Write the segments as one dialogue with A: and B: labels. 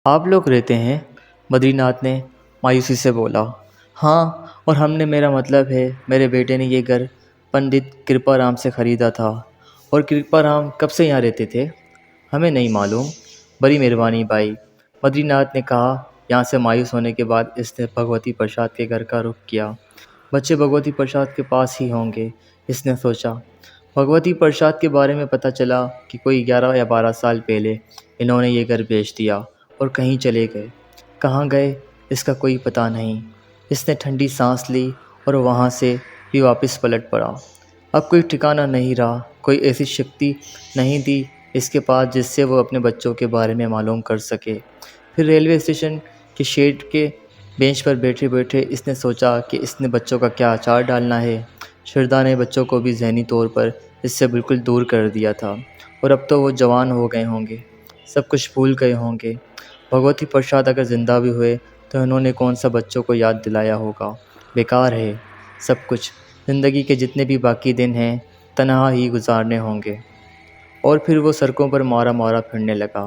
A: آپ لوگ رہتے ہیں؟ بدری ناتھ نے مایوسی سے بولا۔ ہاں، اور ہم نے، میرا مطلب ہے میرے بیٹے نے یہ گھر پنڈت کرپا رام سے خریدا تھا۔ اور کرپا رام کب سے یہاں رہتے تھے؟ ہمیں نہیں معلوم۔ بڑی مہربانی بھائی، بدری ناتھ نے کہا۔ یہاں سے مایوس ہونے کے بعد اس نے بھگوتی پرساد کے گھر کا رخ کیا۔ بچے بھگوتی پرساد کے پاس ہی ہوں گے، اس نے سوچا۔ بھگوتی پرساد کے بارے میں پتہ چلا کہ کوئی 11 یا 12 سال پہلے انہوں نے یہ گھر بیچ دیا اور کہیں چلے گئے۔ کہاں گئے اس کا کوئی پتہ نہیں۔ اس نے ٹھنڈی سانس لی اور وہاں سے بھی واپس پلٹ پڑا۔ اب کوئی ٹھکانہ نہیں رہا، کوئی ایسی شکتی نہیں تھی اس کے پاس جس سے وہ اپنے بچوں کے بارے میں معلوم کر سکے۔ پھر ریلوے اسٹیشن کے شیڈ کے بینچ پر بیٹھے بیٹھے اس نے سوچا کہ اس نے بچوں کا کیا اچار ڈالنا ہے۔ شردا نے بچوں کو بھی ذہنی طور پر اس سے بالکل دور کر دیا تھا، اور اب تو وہ جوان ہو گئے ہوں گے، سب کچھ بھول گئے ہوں گے۔ بھگوتی پرساد اگر زندہ بھی ہوئے تو انہوں نے کون سا بچوں کو یاد دلایا ہوگا؟ بیکار ہے سب کچھ۔ زندگی کے جتنے بھی باقی دن ہیں تنہا ہی گزارنے ہوں گے۔ اور پھر وہ سڑکوں پر مارا مارا پھرنے لگا۔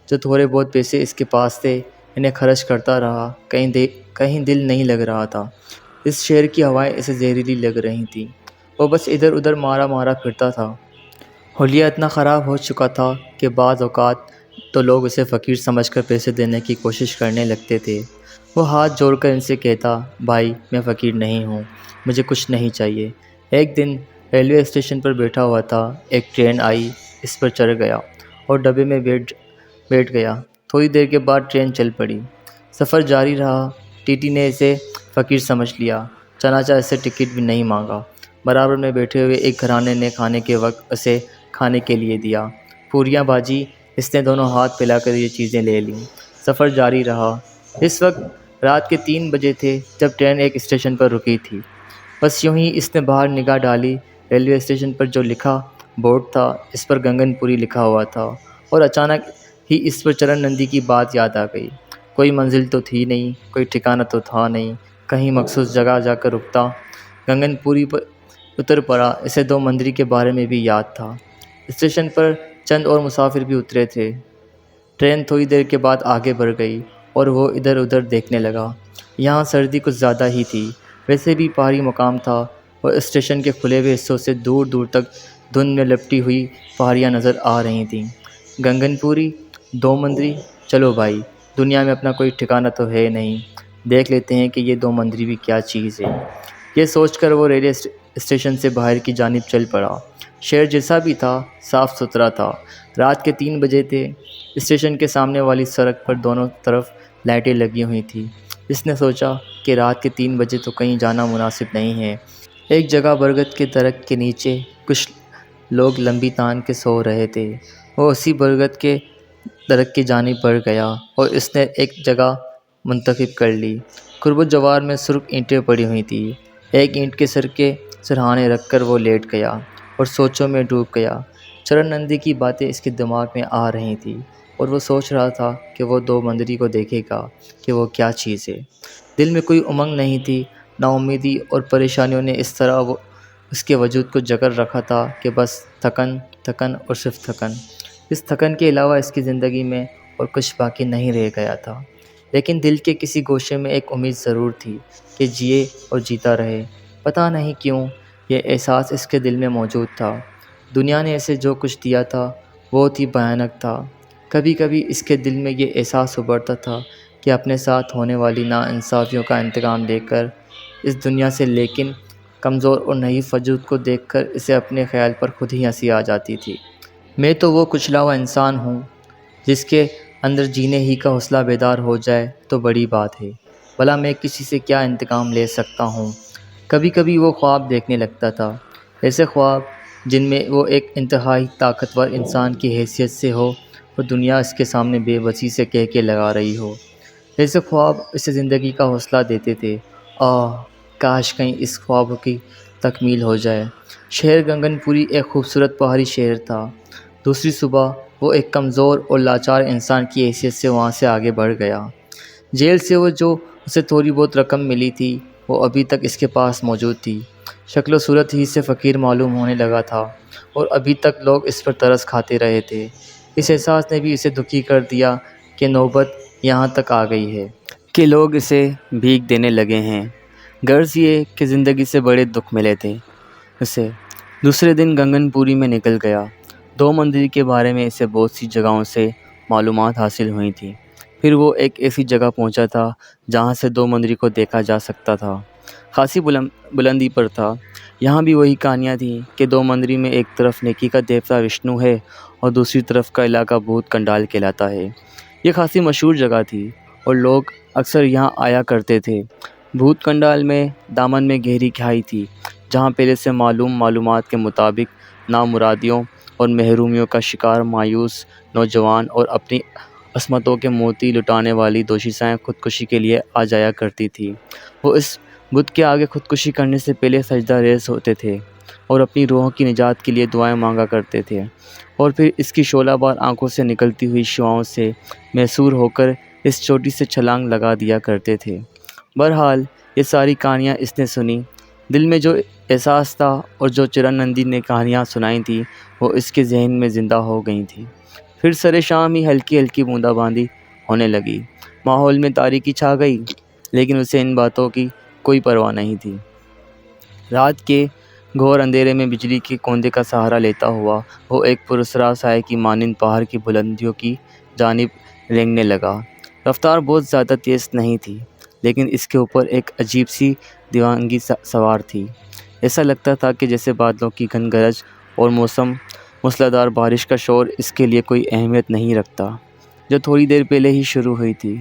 A: جو تھوڑے بہت پیسے اس کے پاس تھے انہیں خرچ کرتا رہا، کہیں دل نہیں لگ رہا تھا۔ اس شہر کی ہوائیں اسے زہریلی لگ رہی تھیں۔ وہ بس ادھر ادھر مارا مارا پھرتا تھا۔ حلیہ اتنا خراب ہو چکا تھا کہ بعض اوقات تو لوگ اسے فقیر سمجھ کر پیسے دینے کی کوشش کرنے لگتے تھے۔ وہ ہاتھ جوڑ کر ان سے کہتا، بھائی میں فقیر نہیں ہوں، مجھے کچھ نہیں چاہیے۔ ایک دن ریلوے اسٹیشن پر بیٹھا ہوا تھا، ایک ٹرین آئی، اس پر چڑھ گیا اور ڈبے میں بیٹھ گیا۔ تھوڑی دیر کے بعد ٹرین چل پڑی۔ سفر جاری رہا۔ ٹی ٹی نے اسے فقیر سمجھ لیا، چنانچہ اس سے ٹکٹ بھی نہیں مانگا۔ برابر میں بیٹھے ہوئے ایک گھرانے نے کھانے کے وقت اسے کھانے کے لیے دیا۔ پوریاں بھاجی، اس نے دونوں ہاتھ پھیلا کر یہ چیزیں لے لیں۔ سفر جاری رہا۔ اس وقت رات کے 3 بجے تھے جب ٹرین ایک اسٹیشن پر رکی تھی۔ بس یوں ہی اس نے باہر نگاہ ڈالی۔ ریلوے اسٹیشن پر جو لکھا بورڈ تھا اس پر گنگن پوری لکھا ہوا تھا، اور اچانک ہی اس پر چرن نندی کی بات یاد آ گئی۔ کوئی منزل تو تھی نہیں، کوئی ٹھکانہ تو تھا نہیں، کہیں مخصوص جگہ جا کر رکتا۔ گنگن پوری پر اتر پڑا۔ اسے 2 مندری کے بارے میں بھی یاد تھا۔ اسٹیشن پر چند اور مسافر بھی اترے تھے۔ ٹرین تھوڑی دیر کے بعد آگے بڑھ گئی اور وہ ادھر ادھر دیکھنے لگا۔ یہاں سردی کچھ زیادہ ہی تھی، ویسے بھی پہاڑی مقام تھا اور اسٹیشن کے کھلے ہوئے حصوں سے دور دور تک دھند میں لپٹی ہوئی پہاڑیاں نظر آ رہی تھیں۔ گنگن پوری، 2 مندری، چلو بھائی، دنیا میں اپنا کوئی ٹھکانہ تو ہے نہیں، دیکھ لیتے ہیں کہ یہ 2 مندری بھی کیا چیز ہے۔ یہ سوچ کر وہ ریلوے اسٹیشن سے باہر کی جانب چل پڑا۔ شہر جیسا بھی تھا، صاف ستھرا تھا۔ رات کے 3 بجے تھے۔ اسٹیشن کے سامنے والی سڑک پر دونوں طرف لائٹیں لگی ہوئی تھیں۔ اس نے سوچا کہ رات کے 3 بجے تو کہیں جانا مناسب نہیں ہے۔ ایک جگہ برگد کے درخت کے نیچے کچھ لوگ لمبی تان کے سو رہے تھے۔ وہ اسی برگد کے درخت کی جانب بڑھ گیا اور اس نے ایک جگہ منتخب کر لی۔ قرب و جوار میں سرخ اینٹیں پڑی ہوئی تھیں۔ ایک اینٹ کے سر کے سرہانے رکھ کر وہ لیٹ گیا اور سوچوں میں ڈوب گیا۔ چرن نندی کی باتیں اس کے دماغ میں آ رہی تھیں اور وہ سوچ رہا تھا کہ وہ 2 مندری کو دیکھے گا کہ وہ کیا چیز ہے۔ دل میں کوئی امنگ نہیں تھی۔ نا امیدی اور پریشانیوں نے اس طرح اس کے وجود کو جکڑ رکھا تھا کہ بس تھکن، تھکن اور صرف تھکن۔ اس تھکن کے علاوہ اس کی زندگی میں اور کچھ باقی نہیں رہ گیا تھا۔ لیکن دل کے کسی گوشے میں ایک امید ضرور تھی کہ جیے اور جیتا رہے۔ پتہ نہیں کیوں یہ احساس اس کے دل میں موجود تھا۔ دنیا نے اسے جو کچھ دیا تھا بہت ہی بھیانک تھا۔ کبھی کبھی اس کے دل میں یہ احساس ابھرتا تھا کہ اپنے ساتھ ہونے والی ناانصافیوں کا انتقام لے کر اس دنیا سے، لیکن کمزور اور نحیف وجود کو دیکھ کر اسے اپنے خیال پر خود ہی ہنسی آ جاتی تھی۔ میں تو وہ کچلا ہوا انسان ہوں جس کے اندر جینے ہی کا حوصلہ بیدار ہو جائے تو بڑی بات ہے۔ بھلا میں کسی سے کیا انتقام لے سکتا ہوں؟ کبھی کبھی وہ خواب دیکھنے لگتا تھا، ایسے خواب جن میں وہ ایک انتہائی طاقتور انسان کی حیثیت سے ہو اور دنیا اس کے سامنے بے بسی سے کہہ لگا رہی ہو۔ ایسے خواب اسے زندگی کا حوصلہ دیتے تھے۔ کاش کہیں اس خواب کی تکمیل ہو جائے۔ شہر گنگن پوری ایک خوبصورت پہاڑی شہر تھا۔ دوسری صبح وہ ایک کمزور اور لاچار انسان کی حیثیت سے وہاں سے آگے بڑھ گیا۔ جیل سے وہ جو اسے تھوڑی بہت رقم ملی تھی وہ ابھی تک اس کے پاس موجود تھی۔ شکل و صورت ہی سے فقیر معلوم ہونے لگا تھا اور ابھی تک لوگ اس پر ترس کھاتے رہے تھے۔ اس احساس نے بھی اسے دکھی کر دیا کہ نوبت یہاں تک آ گئی ہے کہ لوگ اسے بھیک دینے لگے ہیں۔ غرض یہ کہ زندگی سے بڑے دکھ ملے تھے اسے۔ دوسرے دن گنگن پوری میں نکل گیا۔ 2 مندر کے بارے میں اسے بہت سی جگہوں سے معلومات حاصل ہوئی تھیں۔ پھر وہ ایک ایسی جگہ پہنچا تھا جہاں سے 2 مندر کو دیکھا جا سکتا تھا۔ خاصی بلندی پر تھا۔ یہاں بھی وہی کہانیاں تھیں کہ 2 مندر میں ایک طرف نیکی کا دیوتا وشنو ہے اور دوسری طرف کا علاقہ بھوت کنڈال کہلاتا ہے۔ یہ خاصی مشہور جگہ تھی اور لوگ اکثر یہاں آیا کرتے تھے۔ بھوت کنڈال میں دامن میں گہری کھائی تھی جہاں پہلے سے معلومات کے مطابق نامرادیوں اور محرومیوں کا شکار مایوس نوجوان اور اپنی عصمتوں کے موتی لٹانے والی دوشیزائیں خودکشی کے لیے آ جایا کرتی تھی۔ وہ اس بت کے آگے خودکشی کرنے سے پہلے سجدہ ریز ہوتے تھے اور اپنی روحوں کی نجات کے لیے دعائیں مانگا کرتے تھے اور پھر اس کی شعلہ بار آنکھوں سے نکلتی ہوئی شعاؤں سے محصور ہو کر اس چوٹی سے چھلانگ لگا دیا کرتے تھے۔ بہرحال یہ ساری کہانیاں اس نے سنی۔ دل میں جو احساس تھا اور جو چرنندی نے کہانیاں سنائی تھیں وہ اس کے ذہن میں زندہ ہو گئی تھیں۔ پھر سر شام ہی ہلکی ہلکی بوندا باندی ہونے لگی۔ ماحول میں تاریکی چھا گئی لیکن اسے ان باتوں کی کوئی پرواہ نہیں تھی۔ رات کے گھور اندھیرے میں بجلی کے کوندے کا سہارا لیتا ہوا وہ ایک پراسرار سائے کی مانند پہاڑ کی بلندیوں کی جانب رینگنے لگا۔ رفتار بہت زیادہ تیز نہیں تھی لیکن اس کے اوپر ایک عجیب سی دیوانگی سوار تھی۔ ایسا لگتا تھا کہ جیسے بادلوں کی گھن گرج اور موسلادھار بارش کا شور اس کے لیے کوئی اہمیت نہیں رکھتا، جو تھوڑی دیر پہلے ہی شروع ہوئی تھی۔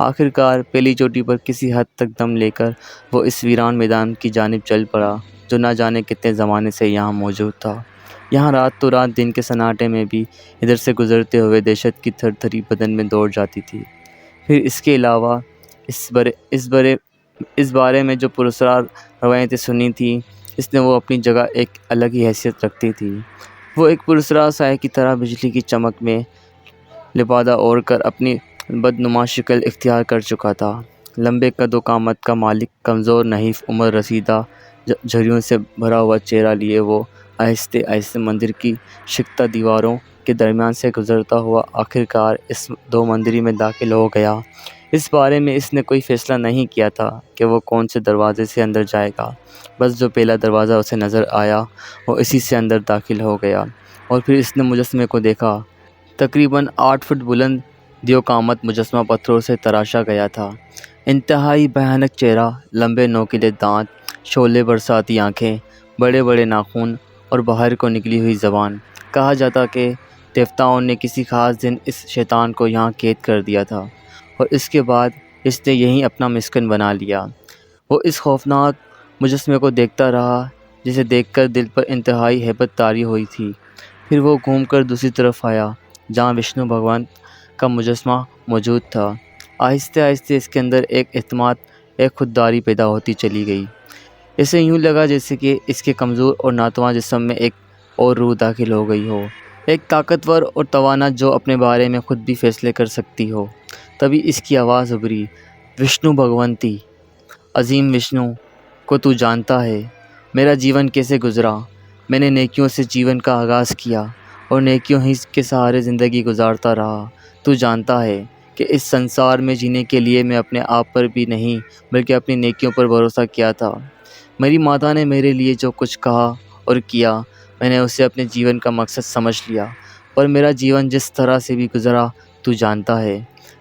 A: آخرکار پہلی چوٹی پر کسی حد تک دم لے کر وہ اس ویران میدان کی جانب چل پڑا جو نہ جانے کتنے زمانے سے یہاں موجود تھا۔ یہاں رات تو رات دن کے سناٹے میں بھی ادھر سے گزرتے ہوئے دہشت کی تھر تھری بدن میں دوڑ جاتی تھی۔ پھر اس کے علاوہ اس بارے میں جو پراسرار روایتیں سنی تھیں اس نے وہ اپنی جگہ ایک الگ ہی حیثیت رکھتی تھی۔ وہ ایک پراسرار سائے کی طرح بجلی کی چمک میں لبادہ اوڑھ کر اپنی بدنما شکل اختیار کر چکا تھا۔ لمبے قد و قامت کا مالک کمزور نحیف عمر رسیدہ جھریوں سے بھرا ہوا چہرہ لیے وہ آہستہ آہستہ مندر کی شکتہ دیواروں کے درمیان سے گزرتا ہوا آخرکار اس 2 مندر میں داخل ہو گیا۔ اس بارے میں اس نے کوئی فیصلہ نہیں کیا تھا کہ وہ کون سے دروازے سے اندر جائے گا، بس جو پہلا دروازہ اسے نظر آیا وہ اسی سے اندر داخل ہو گیا اور پھر اس نے مجسمے کو دیکھا۔ تقریباً 8 فٹ بلند دیو قامت مجسمہ پتھروں سے تراشا گیا تھا۔ انتہائی بھیانک چہرہ، لمبے نوکیلے دانت، شعلے برساتی آنکھیں، بڑے بڑے ناخن اور باہر کو نکلی ہوئی زبان۔ کہا جاتا کہ دیوتاؤں نے کسی خاص دن اس شیطان کو یہاں قید کر دیا تھا اور اس کے بعد اس نے یہیں اپنا مسکن بنا لیا۔ وہ اس خوفناک مجسمے کو دیکھتا رہا جسے دیکھ کر دل پر انتہائی ہیبت طاری ہوئی تھی۔ پھر وہ گھوم کر دوسری طرف آیا جہاں وشنو بھگوان کا مجسمہ موجود تھا۔ آہستہ آہستہ اس کے اندر ایک اعتماد، ایک خودداری پیدا ہوتی چلی گئی۔ اسے یوں لگا جیسے کہ اس کے کمزور اور ناتواں جسم میں ایک اور روح داخل ہو گئی ہو، ایک طاقتور اور توانا جو اپنے بارے میں خود بھی فیصلے کر سکتی ہو۔ تبھی اس کی آواز ابھری، وشنو بھگونتی، عظیم وشنو، کو تو جانتا ہے میرا جیون کیسے گزرا؟ میں نے نیکیوں سے جیون کا آغاز کیا اور نیکیوں ہی کے سہارے زندگی گزارتا رہا۔ تو جانتا ہے کہ اس سنسار میں جینے کے لیے میں اپنے آپ پر بھی نہیں بلکہ اپنی نیکیوں پر بھروسہ کیا تھا۔ میری ماتا نے میرے لیے جو کچھ کہا اور کیا میں نے اسے اپنے جیون کا مقصد سمجھ لیا، پر میرا جیون جس طرح سے بھی گزرا تو جانتا ہے۔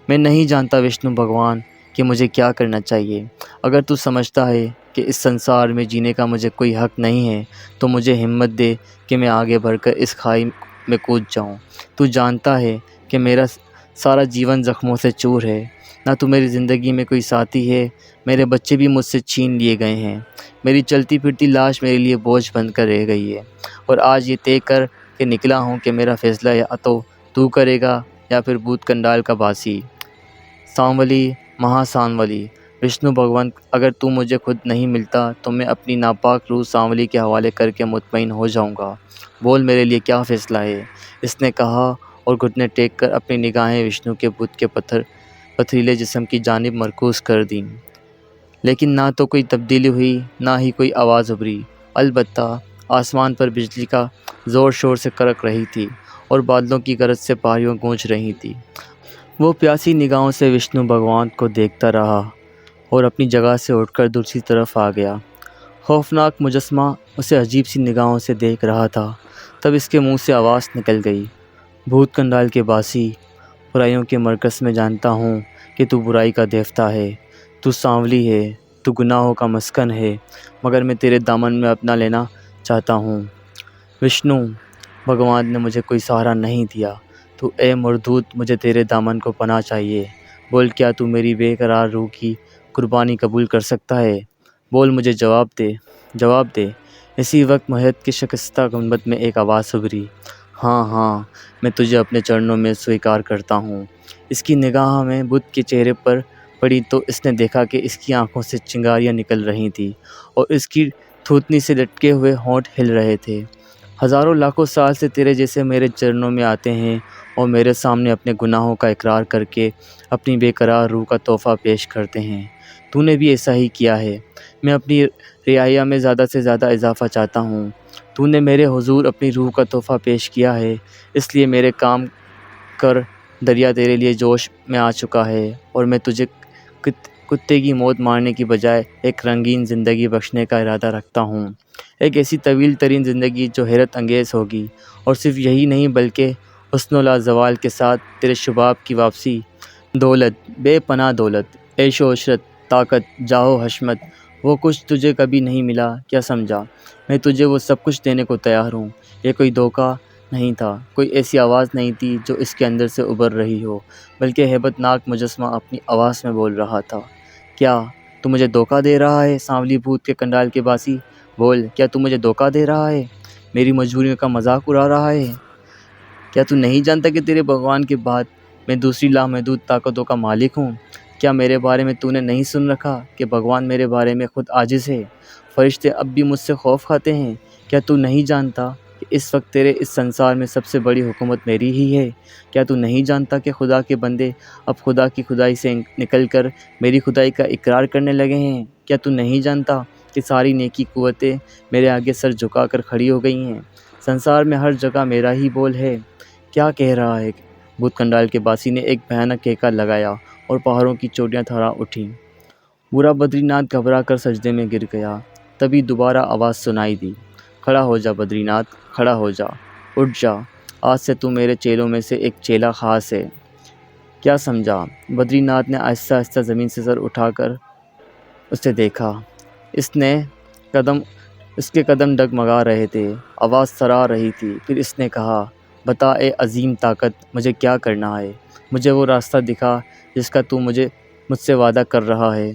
A: میں نہیں جانتا وشنو بھگوان کہ مجھے کیا کرنا چاہیے۔ اگر تو سمجھتا ہے کہ اس سنسار میں جینے کا مجھے کوئی حق نہیں ہے تو مجھے ہمت دے کہ میں آگے بڑھ کر اس کھائی میں کود جاؤں۔ تو جانتا ہے کہ میرا سارا جیون زخموں سے چور ہے، نہ تو میری زندگی میں کوئی ساتھی ہے، میرے بچے بھی مجھ سے چھین لیے گئے ہیں، میری چلتی پھرتی لاش میرے لیے بوجھ بن کر رہ گئی ہے، اور آج یہ طے کر کے نکلا ہوں کہ میرا فیصلہ یا تو کرے گا یا پھر بھوت کنڈال کا باسی۔ سانولی، مہا سانولی، وشنو بھگوان، اگر تو مجھے خود نہیں ملتا تو میں اپنی ناپاک روح سانولی کے حوالے کر کے مطمئن ہو جاؤں گا۔ بول میرے لیے کیا فیصلہ ہے؟ اس نے کہا اور گھٹنے ٹیک کر اپنی نگاہیں وشنو کے بت کے پتھریلے جسم کی جانب مرکوز کر دیں۔ لیکن نہ تو کوئی تبدیلی ہوئی نہ ہی کوئی آواز ابھری، البتہ آسمان پر بجلی کا زور شور سے کڑک رہی تھی اور بادلوں کی گرج سے پہاڑیاں گونج رہی تھیں۔ وہ پیاسی نگاہوں سے وشنو بھگوان کو دیکھتا رہا اور اپنی جگہ سے اٹھ کر دوسری طرف آ گیا۔ خوفناک مجسمہ اسے عجیب سی نگاہوں سے دیکھ رہا تھا۔ تب اس کے منہ سے آواز نکل گئی، بھوت کنڈال کے باسی، برائیوں کے مرکز میں جانتا ہوں کہ تو برائی کا دیوتا ہے، تو سانولی ہے، تو گناہوں کا مسکن ہے، مگر میں تیرے دامن میں اپنا لینا چاہتا ہوں۔ وشنو بھگوان نے مجھے کوئی سہارا نہیں دیا، تو اے مردود مجھے تیرے دامن کو پناہ چاہیے۔ بول کیا تو میری بے قرار روح کی قربانی قبول کر سکتا ہے؟ بول مجھے جواب دے، جواب دے۔ اسی وقت محیط کے شکستہ گنبد میں ایک آواز ابھری، ہاں ہاں میں تجھے اپنے چرنوں میں سویکار کرتا ہوں۔ اس کی نگاہ میں بدھ کے چہرے پر پڑی تو اس نے دیکھا کہ اس کی آنکھوں سے چنگاریاں نکل رہی تھیں اور اس کی تھوتنی سے لٹکے ہوئے ہونٹ ہل رہے تھے۔ ہزاروں لاکھوں سال سے تیرے جیسے میرے چرنوں میں آتے ہیں اور میرے سامنے اپنے گناہوں کا اقرار کر کے اپنی بے قرار روح کا تحفہ پیش کرتے ہیں۔ تو نے بھی ایسا ہی کیا ہے۔ میں اپنی رعایا میں زیادہ سے زیادہ اضافہ چاہتا ہوں۔ تو نے میرے حضور اپنی روح کا تحفہ پیش کیا ہے، اس لیے میرے کام کر دریا تیرے لیے جوش میں آ چکا ہے اور میں تجھے کتے کی موت مارنے کی بجائے ایک رنگین زندگی بخشنے کا ارادہ رکھتا ہوں، ایک ایسی طویل ترین زندگی جو حیرت انگیز ہوگی، اور صرف یہی نہیں بلکہ حسن و لازوال کے ساتھ تیرے شباب کی واپسی۔ دولت، بے پناہ دولت، عیش و عشرت، طاقت، جاہ و حشمت، وہ کچھ تجھے کبھی نہیں ملا کیا سمجھا؟ میں تجھے وہ سب کچھ دینے کو تیار ہوں۔ یہ کوئی دھوکہ نہیں تھا، کوئی ایسی آواز نہیں تھی جو اس کے اندر سے ابھر رہی ہو، بلکہ ہیبت ناک مجسمہ اپنی آواز میں بول رہا تھا۔ کیا تو مجھے دھوکہ دے رہا ہے سانولی بھوت کے کنڈال کے باسی؟ بول، کیا تو مجھے دھوکہ دے رہا ہے؟ میری مجبوریوں کا مذاق اڑا رہا ہے؟ کیا تو نہیں جانتا کہ تیرے بھگوان کے بعد میں دوسری لامحدود طاقتوں کا مالک ہوں؟ کیا میرے بارے میں تو نے نہیں سن رکھا کہ بھگوان میرے بارے میں خود عاجز ہے؟ فرشتے اب بھی مجھ سے خوف کھاتے ہیں۔ کیا تو نہیں جانتا کہ اس وقت تیرے اس سنسار میں سب سے بڑی حکومت میری ہی ہے؟ کیا تو نہیں جانتا کہ خدا کے بندے اب خدا کی خدائی سے نکل کر میری خدائی کا اقرار کرنے لگے ہیں؟ کیا تو نہیں جانتا کہ ساری نیکی قوتیں میرے آگے سر جھکا کر کھڑی ہو گئی ہیں؟ سنسار میں ہر جگہ میرا ہی بول ہے۔ کیا کہہ رہا ہے؟ بھوت کنڈال کے باسی نے ایک بھیانک کہکا لگایا اور پہاڑوں کی چوٹیاں تھرا اٹھیں۔ برا بدری ناتھ گھبرا کر سجدے میں گر گیا۔ تبھی دوبارہ آواز سنائی دی، کھڑا ہو جا بدری ناتھ، کھڑا ہو جا، اٹھ جا، آج سے تو میرے چیلوں میں سے ایک چیلا خاص ہے۔ کیا سمجھا؟ بدری ناتھ نے آہستہ آہستہ زمین سے سر اٹھا کر اسے دیکھا۔ اس کے قدم ڈگمگا رہے تھے، آواز تھرا رہی تھی۔ پھر اس نے کہا، بتا اے عظیم طاقت، مجھے کیا کرنا ہے؟ مجھے وہ راستہ دکھا جس کا تو مجھ سے وعدہ کر رہا ہے۔